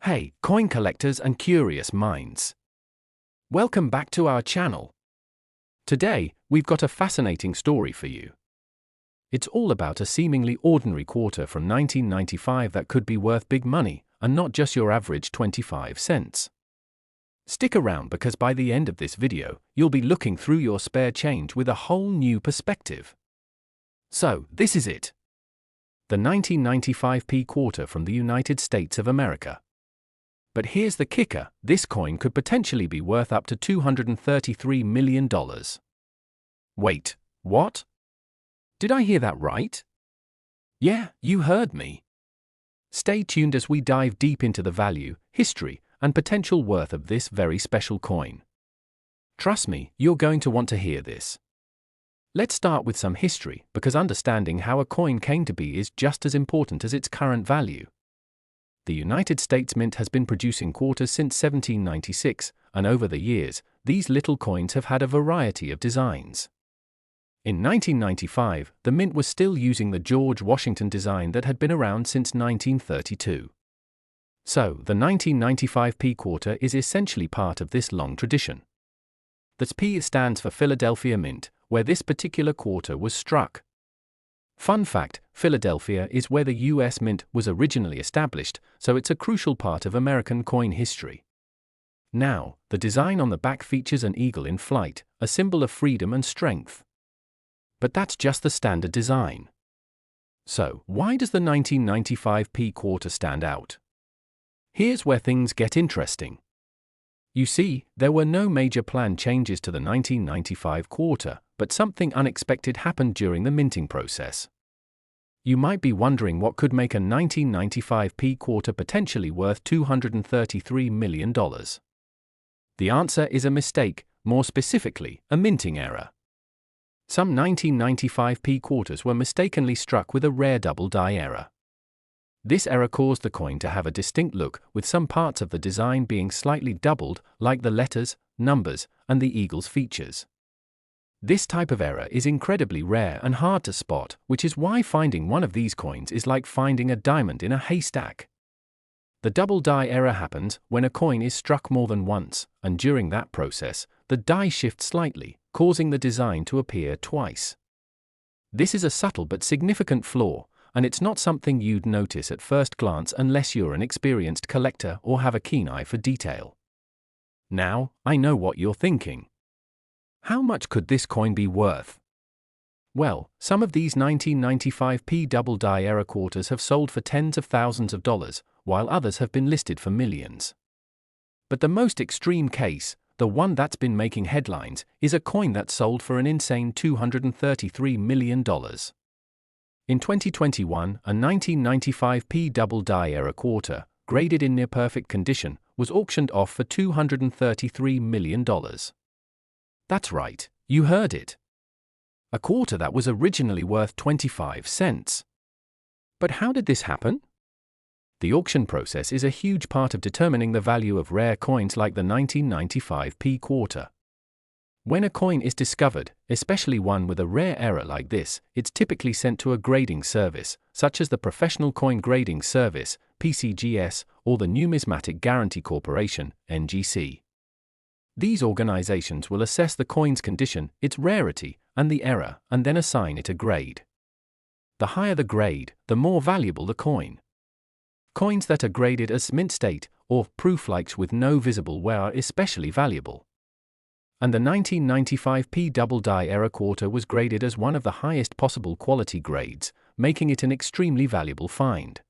Hey, coin collectors and curious minds. Welcome back to our channel. Today, we've got a fascinating story for you. It's all about a seemingly ordinary quarter from 1995 that could be worth big money, and not just your average 25 cents. Stick around because by the end of this video, you'll be looking through your spare change with a whole new perspective. So, this is it. The 1995p quarter from the United States of America. But here's the kicker, this coin could potentially be worth up to $233 million. Wait, what? Did I hear that right? Yeah, you heard me. Stay tuned as we dive deep into the value, history, and potential worth of this very special coin. Trust me, you're going to want to hear this. Let's start with some history, because understanding how a coin came to be is just as important as its current value. The United States Mint has been producing quarters since 1796, and over the years, these little coins have had a variety of designs. In 1995, the Mint was still using the George Washington design that had been around since 1932. So, the 1995p quarter is essentially part of this long tradition. The P stands for Philadelphia Mint, where this particular quarter was struck. Fun fact, Philadelphia is where the US Mint was originally established, so it's a crucial part of American coin history. Now, the design on the back features an eagle in flight, a symbol of freedom and strength. But that's just the standard design. So, why does the 1995p quarter stand out? Here's where things get interesting. You see, there were no major planned changes to the 1995 quarter, but something unexpected happened during the minting process. You might be wondering what could make a 1995p quarter potentially worth $233 million. The answer is a mistake, more specifically, a minting error. Some 1995p quarters were mistakenly struck with a rare double die error. This error caused the coin to have a distinct look, with some parts of the design being slightly doubled, like the letters, numbers, and the eagle's features. This type of error is incredibly rare and hard to spot, which is why finding one of these coins is like finding a diamond in a haystack. The double die error happens when a coin is struck more than once, and during that process, the die shifts slightly, causing the design to appear twice. This is a subtle but significant flaw, and it's not something you'd notice at first glance unless you're an experienced collector or have a keen eye for detail. Now, I know what you're thinking. How much could this coin be worth? Well, some of these 1995p double die error quarters have sold for tens of thousands of dollars, while others have been listed for millions. But the most extreme case, the one that's been making headlines, is a coin that sold for an insane $233 million. In 2021, a 1995p double die error quarter, graded in near-perfect condition, was auctioned off for $233 million. That's right, you heard it. A quarter that was originally worth 25 cents. But how did this happen? The auction process is a huge part of determining the value of rare coins like the 1995p quarter. When a coin is discovered, especially one with a rare error like this, it's typically sent to a grading service, such as the Professional Coin Grading Service, PCGS, or the Numismatic Guarantee Corporation, NGC. These organizations will assess the coin's condition, its rarity, and the error, and then assign it a grade. The higher the grade, the more valuable the coin. Coins that are graded as mint state, or proof-likes with no visible wear are especially valuable. And the 1995p double die error quarter was graded as one of the highest possible quality grades, making it an extremely valuable find.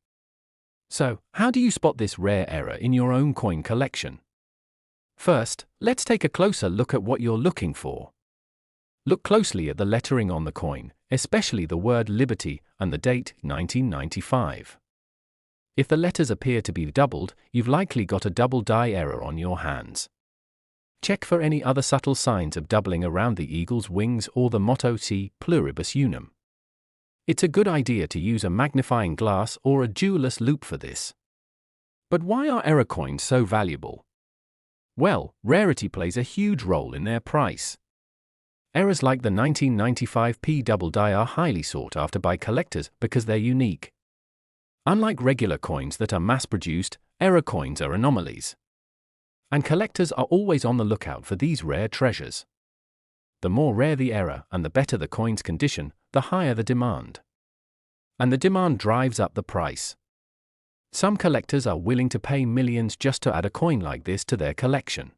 So, how do you spot this rare error in your own coin collection? First, let's take a closer look at what you're looking for. Look closely at the lettering on the coin, especially the word Liberty and the date, 1995. If the letters appear to be doubled, you've likely got a double die error on your hands. Check for any other subtle signs of doubling around the eagle's wings or the motto Si Pluribus Unum. It's a good idea to use a magnifying glass or a jeweller's loupe for this. But why are error coins so valuable? Well, rarity plays a huge role in their price. Errors like the 1995p double die are highly sought after by collectors because they're unique. Unlike regular coins that are mass-produced, error coins are anomalies. And collectors are always on the lookout for these rare treasures. The more rare the error and the better the coin's condition, the higher the demand. And the demand drives up the price. Some collectors are willing to pay millions just to add a coin like this to their collection.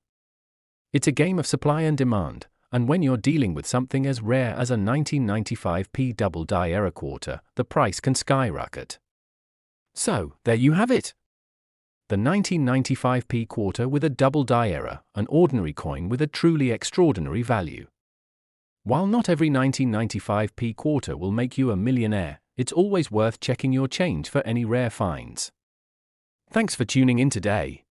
It's a game of supply and demand, and when you're dealing with something as rare as a 1995p double die error quarter, the price can skyrocket. So, there you have it. The 1995p quarter with a double die error, an ordinary coin with a truly extraordinary value. While not every 1995p quarter will make you a millionaire, it's always worth checking your change for any rare finds. Thanks for tuning in today.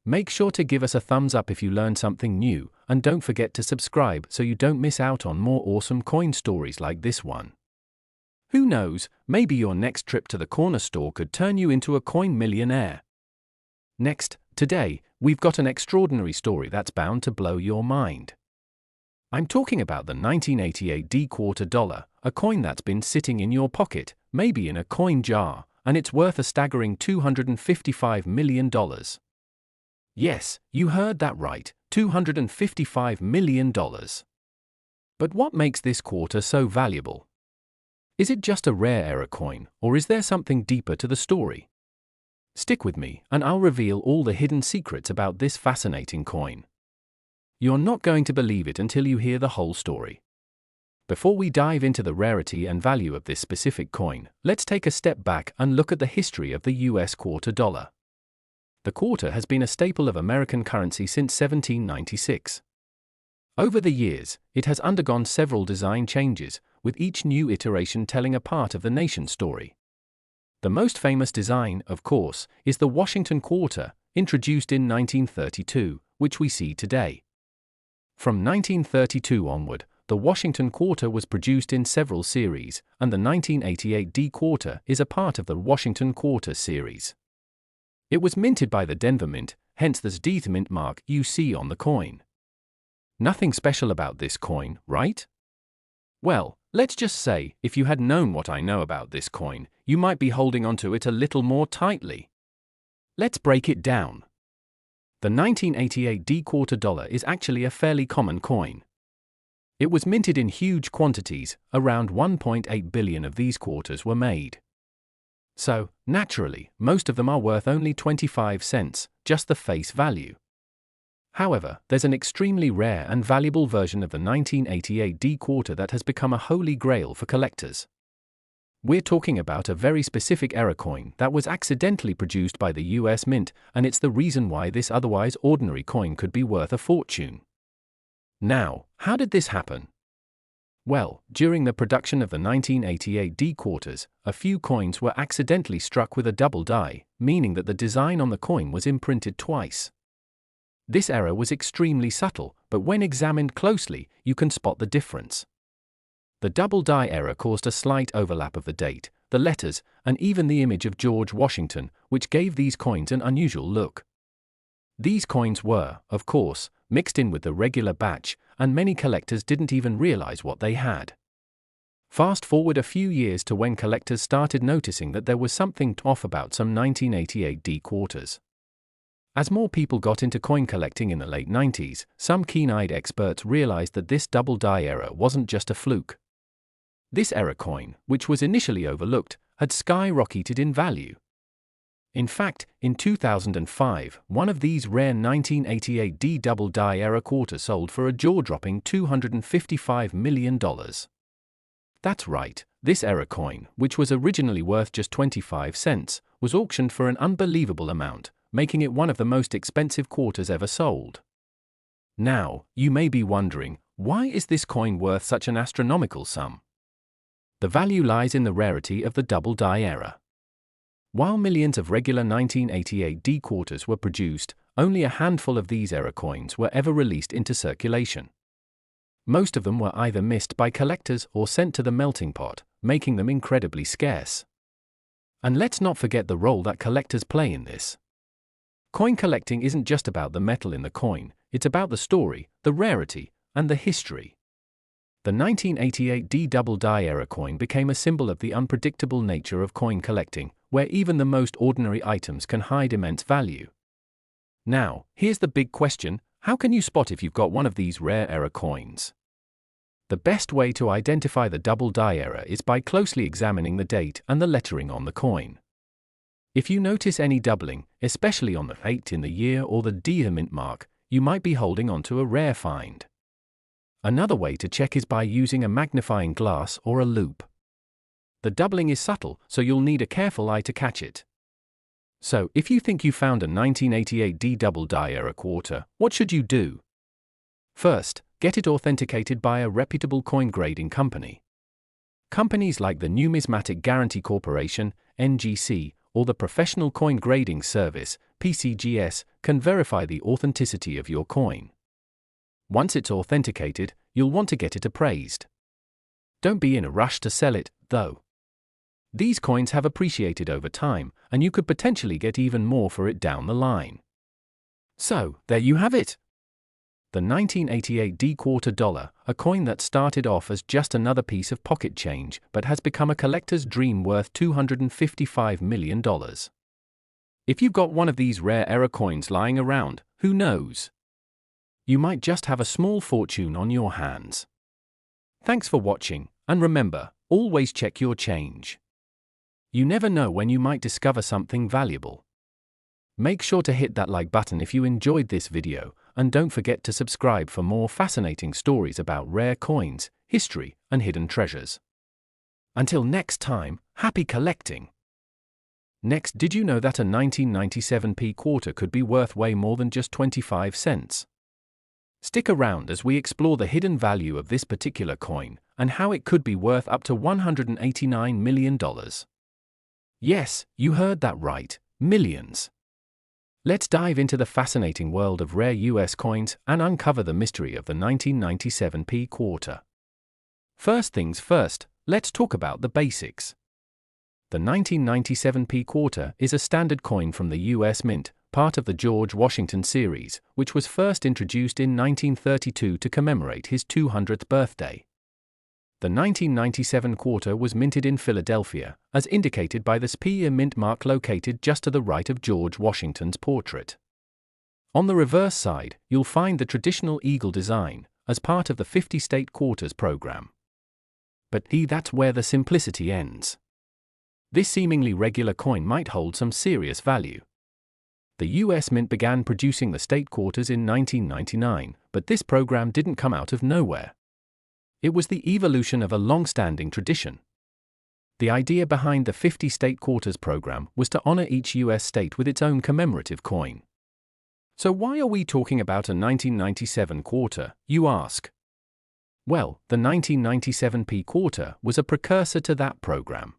Make sure to give us a thumbs up if you learned something new, and don't forget to subscribe so you don't miss out on more awesome coin stories like this one. Who knows, maybe your next trip to the corner store could turn you into a coin millionaire. Next, today, we've got an extraordinary story that's bound to blow your mind. I'm talking about the 1988 D-quarter dollar, a coin that's been sitting in your pocket, maybe in a coin jar, and it's worth a staggering $255 million. Yes, you heard that right, $255 million. But what makes this quarter so valuable? Is it just a rare error coin, or is there something deeper to the story? Stick with me, and I'll reveal all the hidden secrets about this fascinating coin. You're not going to believe it until you hear the whole story. Before we dive into the rarity and value of this specific coin, let's take a step back and look at the history of the US quarter dollar. The quarter has been a staple of American currency since 1796. Over the years, it has undergone several design changes, with each new iteration telling a part of the nation's story. The most famous design, of course, is the Washington quarter, introduced in 1932, which we see today. From 1932 onward, the Washington quarter was produced in several series, and the 1988 D quarter is a part of the Washington quarter series. It was minted by the Denver Mint, hence this D mint mark you see on the coin. Nothing special about this coin, right? Well, let's just say, if you had known what I know about this coin, you might be holding onto it a little more tightly. Let's break it down. The 1988 D quarter dollar is actually a fairly common coin. It was minted in huge quantities, around 1.8 billion of these quarters were made. So, naturally, most of them are worth only 25 cents, just the face value. However, there's an extremely rare and valuable version of the 1988 D quarter that has become a holy grail for collectors. We're talking about a very specific error coin that was accidentally produced by the US Mint, and it's the reason why this otherwise ordinary coin could be worth a fortune. Now, how did this happen? Well, during the production of the 1988 D quarters, a few coins were accidentally struck with a double die, meaning that the design on the coin was imprinted twice. This error was extremely subtle, but when examined closely, you can spot the difference. The double die error caused a slight overlap of the date, the letters, and even the image of George Washington, which gave these coins an unusual look. These coins were, of course, mixed in with the regular batch, and many collectors didn't even realize what they had. Fast forward a few years to when collectors started noticing that there was something off about some 1988 D quarters. As more people got into coin collecting in the late 90s, some keen-eyed experts realized that this double die error wasn't just a fluke. This error coin, which was initially overlooked, had skyrocketed in value. In fact, in 2005, one of these rare 1988 D double die error quarter sold for a jaw-dropping $255 million. That's right, this error coin, which was originally worth just 25 cents, was auctioned for an unbelievable amount, making it one of the most expensive quarters ever sold. Now, you may be wondering, why is this coin worth such an astronomical sum? The value lies in the rarity of the double die error. While millions of regular 1988 D quarters were produced, only a handful of these error coins were ever released into circulation. Most of them were either missed by collectors or sent to the melting pot, making them incredibly scarce. And let's not forget the role that collectors play in this. Coin collecting isn't just about the metal in the coin, it's about the story, the rarity, and the history. The 1988 D double die error coin became a symbol of the unpredictable nature of coin collecting, where even the most ordinary items can hide immense value. Now, here's the big question: how can you spot if you've got one of these rare error coins? The best way to identify the double die error is by closely examining the date and the lettering on the coin. If you notice any doubling, especially on the 8 in the year or the D mint mark, you might be holding onto a rare find. Another way to check is by using a magnifying glass or a loupe. The doubling is subtle, so you'll need a careful eye to catch it. So, if you think you found a 1988 D double die error quarter, what should you do? First, get it authenticated by a reputable coin grading company. Companies like the Numismatic Guarantee Corporation, NGC, or the Professional Coin Grading Service, PCGS, can verify the authenticity of your coin. Once it's authenticated, you'll want to get it appraised. Don't be in a rush to sell it, though. These coins have appreciated over time, and you could potentially get even more for it down the line. So, there you have it. The 1988 D quarter dollar, a coin that started off as just another piece of pocket change but has become a collector's dream worth $255 million. If you've got one of these rare error coins lying around, who knows? You might just have a small fortune on your hands. Thanks for watching, and remember, always check your change. You never know when you might discover something valuable. Make sure to hit that like button if you enjoyed this video, and don't forget to subscribe for more fascinating stories about rare coins, history, and hidden treasures. Until next time, happy collecting! Next, did you know that a 1997 p quarter could be worth way more than just 25 cents? Stick around as we explore the hidden value of this particular coin, and how it could be worth up to $189 million. Yes, you heard that right, millions. Let's dive into the fascinating world of rare US coins and uncover the mystery of the 1997 p quarter. First things first, let's talk about the basics. The 1997 p quarter is a standard coin from the US Mint, part of the George Washington series, which was first introduced in 1932 to commemorate his 200th birthday. The 1997 quarter was minted in Philadelphia, as indicated by the Spear mint mark located just to the right of George Washington's portrait. On the reverse side, you'll find the traditional eagle design, as part of the 50-state quarters program. But that's where the simplicity ends. This seemingly regular coin might hold some serious value. The US Mint began producing the state quarters in 1999, but this program didn't come out of nowhere. It was the evolution of a long-standing tradition. The idea behind the 50-state quarters program was to honor each US state with its own commemorative coin. So why are we talking about a 1997 quarter, you ask? Well, the 1997 p quarter was a precursor to that program.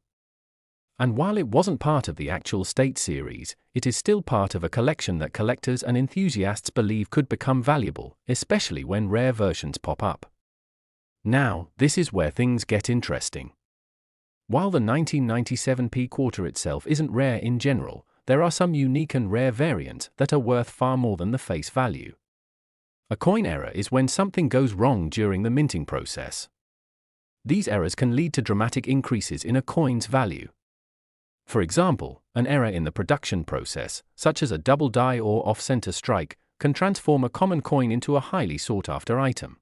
And while it wasn't part of the actual state series, it is still part of a collection that collectors and enthusiasts believe could become valuable, especially when rare versions pop up. Now, this is where things get interesting. While the 1997 p quarter itself isn't rare in general, there are some unique and rare variants that are worth far more than the face value. A coin error is when something goes wrong during the minting process. These errors can lead to dramatic increases in a coin's value. For example, an error in the production process, such as a double die or off-center strike, can transform a common coin into a highly sought-after item.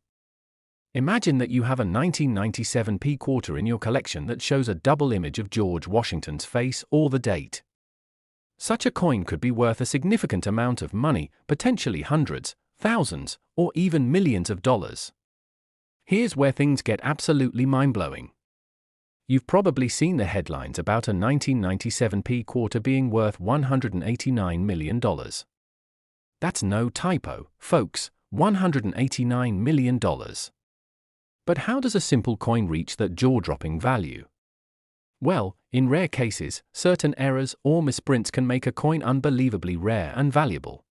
Imagine that you have a 1997 p quarter in your collection that shows a double image of George Washington's face or the date. Such a coin could be worth a significant amount of money, potentially hundreds, thousands, or even millions of dollars. Here's where things get absolutely mind-blowing. You've probably seen the headlines about a 1997 p quarter being worth $189 million. That's no typo, folks, $189 million. But how does a simple coin reach that jaw-dropping value? Well, in rare cases, certain errors or misprints can make a coin unbelievably rare and valuable.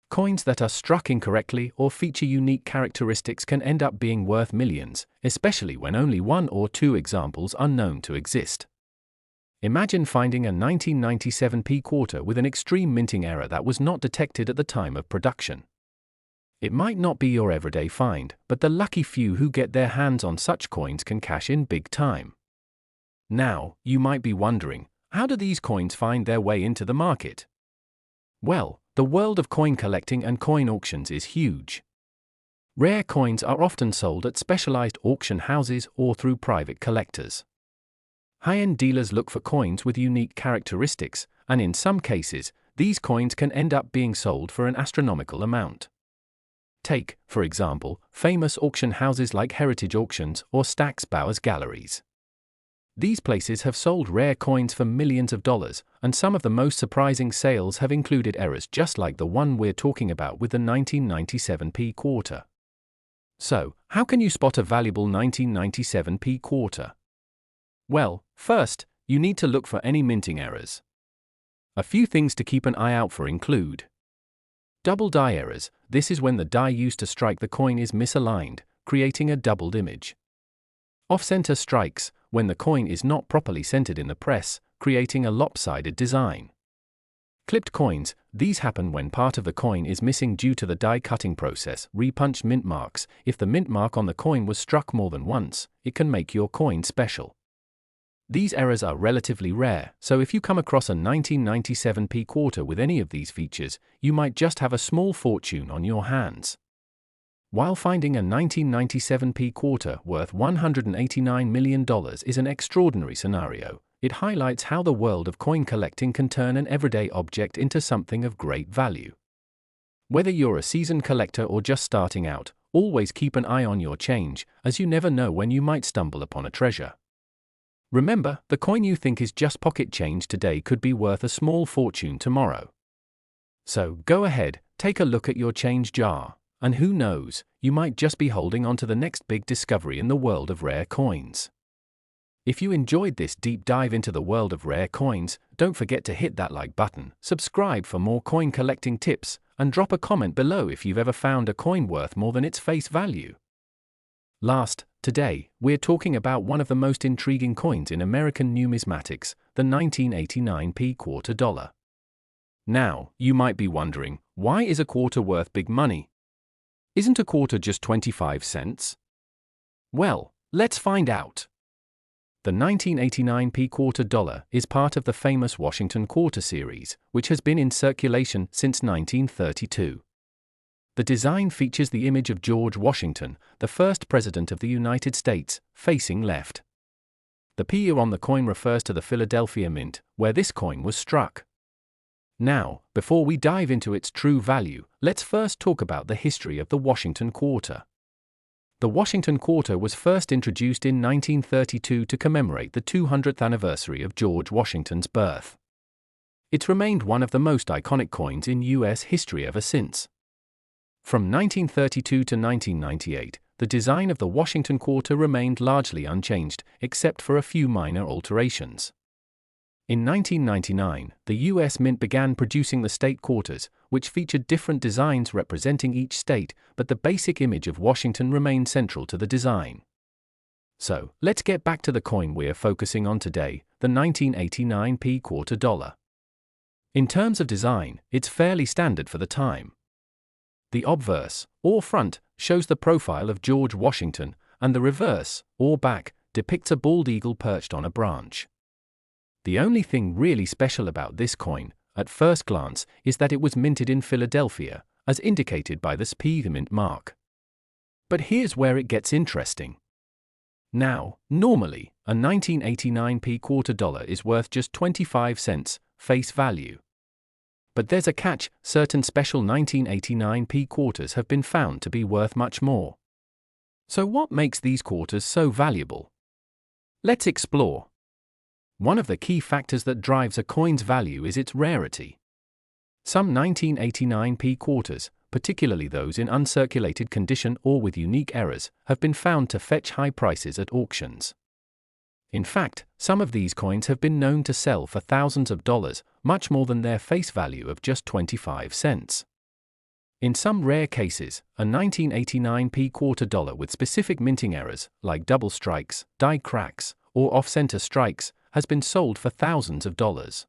Coins that are struck incorrectly or feature unique characteristics can end up being worth millions, especially when only one or two examples are known to exist. Imagine finding a 1997 p quarter with an extreme minting error that was not detected at the time of production. It might not be your everyday find, but the lucky few who get their hands on such coins can cash in big time. Now, you might be wondering, how do these coins find their way into the market? Well, the world of coin collecting and coin auctions is huge. Rare coins are often sold at specialized auction houses or through private collectors. High-end dealers look for coins with unique characteristics, and in some cases, these coins can end up being sold for an astronomical amount. Take, for example, famous auction houses like Heritage Auctions or Stack's Bowers Galleries. These places have sold rare coins for millions of dollars, and some of the most surprising sales have included errors just like the one we're talking about with the 1997p quarter. So, how can you spot a valuable 1997p quarter? Well, first, you need to look for any minting errors. A few things to keep an eye out for include double die errors. This is when the die used to strike the coin is misaligned, creating a doubled image. Off-center strikes, when the coin is not properly centered in the press, creating a lopsided design. Clipped coins. These happen when part of the coin is missing due to the die cutting process. Repunched mint marks. If the mint mark on the coin was struck more than once, it can make your coin special. These errors are relatively rare, so if you come across a 1997p quarter with any of these features, you might just have a small fortune on your hands. While finding a 1997p quarter worth $189 million is an extraordinary scenario, it highlights how the world of coin collecting can turn an everyday object into something of great value. Whether you're a seasoned collector or just starting out, always keep an eye on your change, as you never know when you might stumble upon a treasure. Remember, the coin you think is just pocket change today could be worth a small fortune tomorrow. So go ahead, take a look at your change jar, and who knows, you might just be holding on to the next big discovery in the world of rare coins. If you enjoyed this deep dive into the world of rare coins, don't forget to hit that like button, subscribe for more coin collecting tips, and drop a comment below if you've ever found a coin worth more than its face value. Last, today, we're talking about one of the most intriguing coins in American numismatics, the 1989p quarter dollar. Now, you might be wondering, why is a quarter worth big money? Isn't a quarter just 25 cents? Well, let's find out. The 1989p quarter dollar is part of the famous Washington Quarter series, which has been in circulation since 1932. The design features the image of George Washington, the first president of the United States, facing left. The P on the coin refers to the Philadelphia Mint, where this coin was struck. Now, before we dive into its true value, let's first talk about the history of the Washington Quarter. The Washington Quarter was first introduced in 1932 to commemorate the 200th anniversary of George Washington's birth. It's remained one of the most iconic coins in U.S. history ever since. From 1932 to 1998, the design of the Washington Quarter remained largely unchanged, except for a few minor alterations. In 1999, the U.S. Mint began producing the state quarters, which featured different designs representing each state, but the basic image of Washington remained central to the design. So, let's get back to the coin we're focusing on today, the 1989p quarter dollar. In terms of design, it's fairly standard for the time. The obverse, or front, shows the profile of George Washington, and the reverse, or back, depicts a bald eagle perched on a branch. The only thing really special about this coin, at first glance, is that it was minted in Philadelphia, as indicated by the SP mint mark. But here's where it gets interesting. Now, normally, a 1989p quarter dollar is worth just 25 cents, face value. But there's a catch, certain special 1989p quarters have been found to be worth much more. So what makes these quarters so valuable? Let's explore. One of the key factors that drives a coin's value is its rarity. Some 1989p quarters, particularly those in uncirculated condition or with unique errors, have been found to fetch high prices at auctions. In fact, some of these coins have been known to sell for thousands of dollars, much more than their face value of just 25 cents. In some rare cases, a 1989p quarter dollar with specific minting errors, like double strikes, die cracks, or off-center strikes, has been sold for thousands of dollars.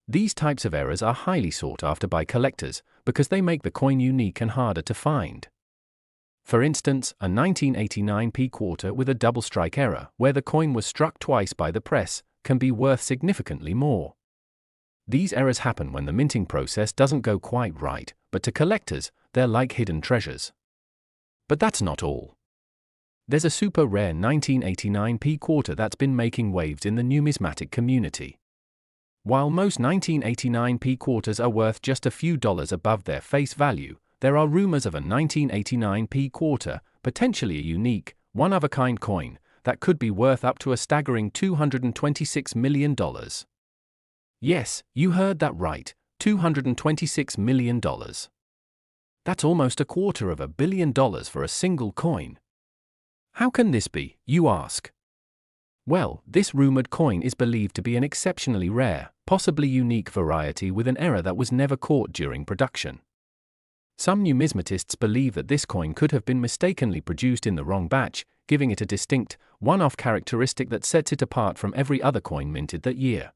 These types of errors are highly sought after by collectors because they make the coin unique and harder to find. For instance, a 1989p quarter with a double strike error, where the coin was struck twice by the press, can be worth significantly more. These errors happen when the minting process doesn't go quite right, but to collectors, they're like hidden treasures. But that's not all. There's a super rare 1989p quarter that's been making waves in the numismatic community. While most 1989p quarters are worth just a few dollars above their face value, there are rumors of a 1989p quarter, potentially a unique, one-of-a-kind coin, that could be worth up to a staggering $226 million. Yes, you heard that right, $226 million. That's almost $250 million for a single coin. How can this be, you ask? Well, this rumored coin is believed to be an exceptionally rare, possibly unique variety with an error that was never caught during production. Some numismatists believe that this coin could have been mistakenly produced in the wrong batch, giving it a distinct, one-off characteristic that sets it apart from every other coin minted that year.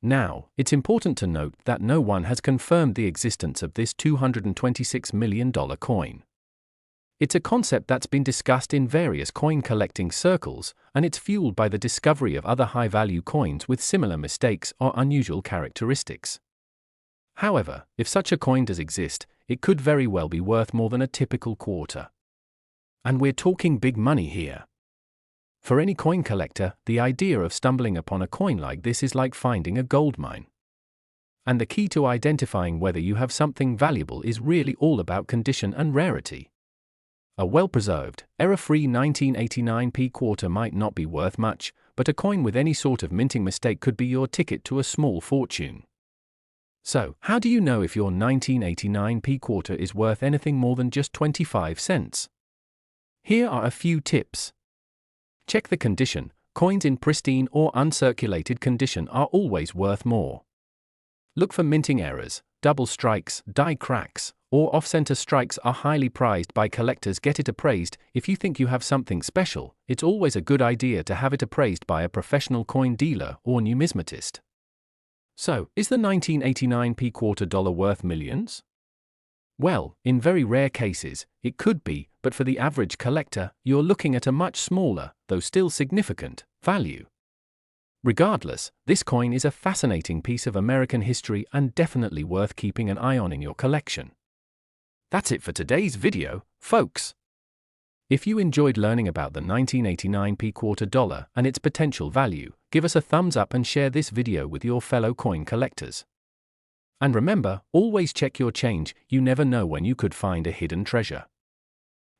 Now, it's important to note that no one has confirmed the existence of this $226 million coin. It's a concept that's been discussed in various coin collecting circles, and it's fueled by the discovery of other high-value coins with similar mistakes or unusual characteristics. However, if such a coin does exist, it could very well be worth more than a typical quarter. And we're talking big money here. For any coin collector, the idea of stumbling upon a coin like this is like finding a gold mine. And the key to identifying whether you have something valuable is really all about condition and rarity. A well-preserved, error-free 1989p quarter might not be worth much, but a coin with any sort of minting mistake could be your ticket to a small fortune. So, how do you know if your 1989p quarter is worth anything more than just 25 cents? Here are a few tips. Check the condition. Coins in pristine or uncirculated condition are always worth more. Look for minting errors, double strikes, die cracks, or off-center strikes are highly prized by collectors. Get it appraised. If you think you have something special, it's always a good idea to have it appraised by a professional coin dealer or numismatist. So, is the 1989p quarter dollar worth millions? Well, in very rare cases, it could be, but for the average collector, you're looking at a much smaller, though still significant, value. Regardless, this coin is a fascinating piece of American history and definitely worth keeping an eye on in your collection. That's it for today's video, folks. If you enjoyed learning about the 1989p quarter dollar and its potential value, give us a thumbs up and share this video with your fellow coin collectors. And remember, always check your change, you never know when you could find a hidden treasure.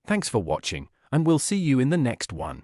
Thanks for watching, and we'll see you in the next one.